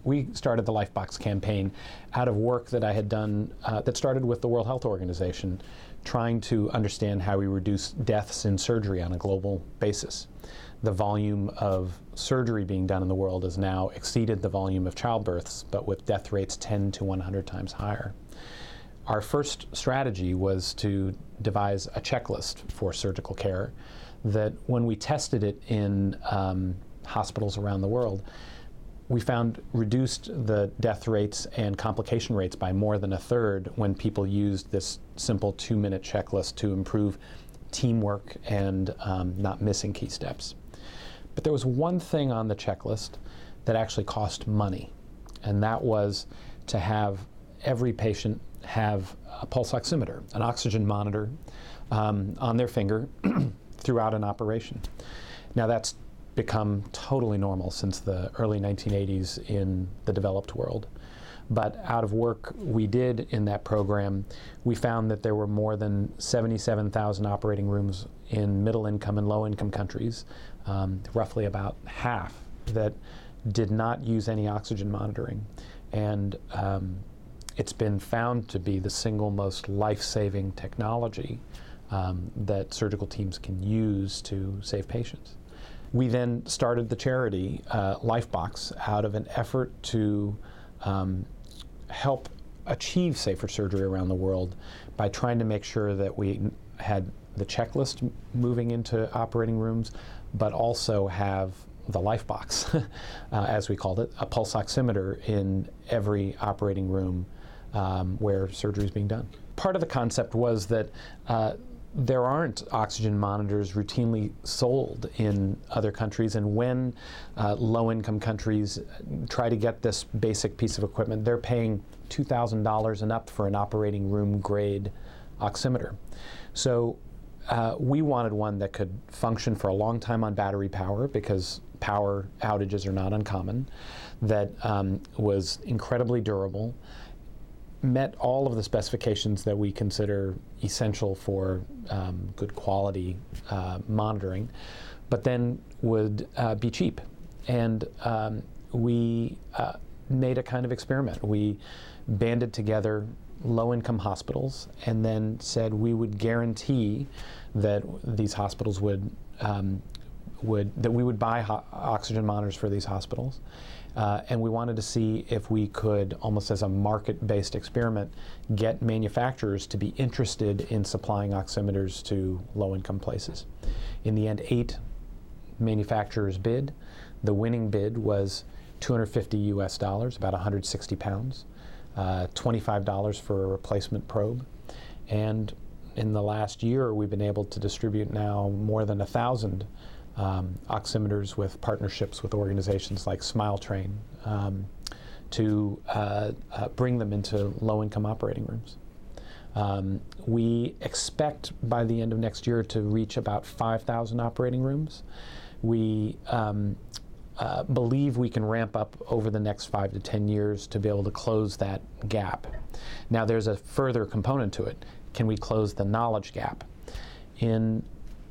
We started the Lifebox campaign out of work that I had done that started with the World Health Organization, trying to understand how we reduce deaths in surgery on a global basis. The volume of surgery being done in the world has now exceeded the volume of childbirths, but with death rates 10 to 100 times higher. Our first strategy was to devise a checklist for surgical care that when we tested it in hospitals around the world, we found reduced the death rates and complication rates by more than a third when people used this simple 2-minute checklist to improve teamwork and not missing key steps. But there was one thing on the checklist that actually cost money, and that was to have every patient have a pulse oximeter, an oxygen monitor on their finger throughout an operation. Now that's become totally normal since the early 1980s in the developed world. But out of work we did in that program, we found that there were more than 77,000 operating rooms in middle-income and low-income countries, roughly about half, that did not use any oxygen monitoring. And it's been found to be the single most life-saving technology that surgical teams can use to save patients. We then started the charity Lifebox out of an effort to help achieve safer surgery around the world by trying to make sure that we had the checklist moving into operating rooms, but also have the Lifebox, as we called it, a pulse oximeter in every operating room where surgery is being done. Part of the concept was that there aren't oxygen monitors routinely sold in other countries, and when low-income countries try to get this basic piece of equipment, they're paying $2,000 and up for an operating room grade oximeter. So we wanted one that could function for a long time on battery power, because power outages are not uncommon, that was incredibly durable, met all of the specifications that we consider essential for good quality monitoring, but then would be cheap. And we made a kind of experiment. We banded together low-income hospitals and then said we would guarantee that these hospitals would we would buy oxygen monitors for these hospitals. And we wanted to see if we could, almost as a market-based experiment, get manufacturers to be interested in supplying oximeters to low-income places. In the end, 8 manufacturers bid. The winning bid was $250 US, about 160 pounds, $25 for a replacement probe. And in the last year, we've been able to distribute now more than 1,000 oximeters with partnerships with organizations like Smile Train to bring them into low-income operating rooms. We expect by the end of next year to reach about 5,000 operating rooms. We believe we can ramp up over the next 5 to 10 years to be able to close that gap. Now there's a further component to it. Can we close the knowledge gap? In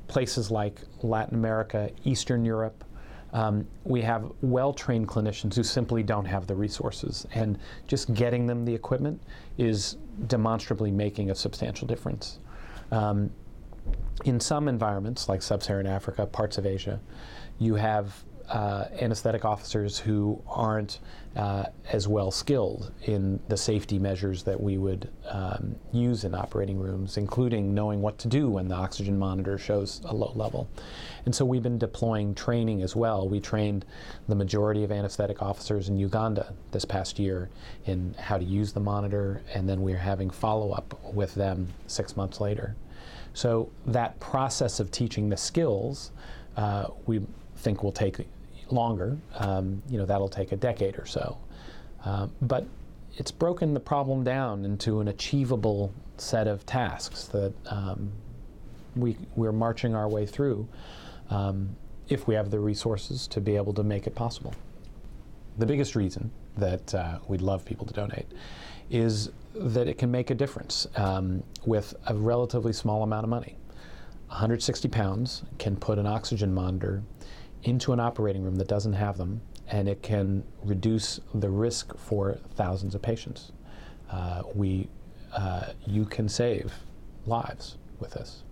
places like Latin America, Eastern Europe, we have well-trained clinicians who simply don't have the resources, and just getting them the equipment is demonstrably making a substantial difference. In some environments, like sub-Saharan Africa, parts of Asia, you have anesthetic officers who aren't as well skilled in the safety measures that we would use in operating rooms, including knowing what to do when the oxygen monitor shows a low level. And so we've been deploying training as well. We trained the majority of anesthetic officers in Uganda this past year in how to use the monitor, and then we're having follow-up with them 6 months later. So that process of teaching the skills we think will take longer. That'll take a decade or so. But it's broken the problem down into an achievable set of tasks that we're marching our way through if we have the resources to be able to make it possible. The biggest reason that we'd love people to donate is that it can make a difference with a relatively small amount of money. 160 pounds can put an oxygen monitor into an operating room that doesn't have them and it can reduce the risk for thousands of patients. You can save lives with this.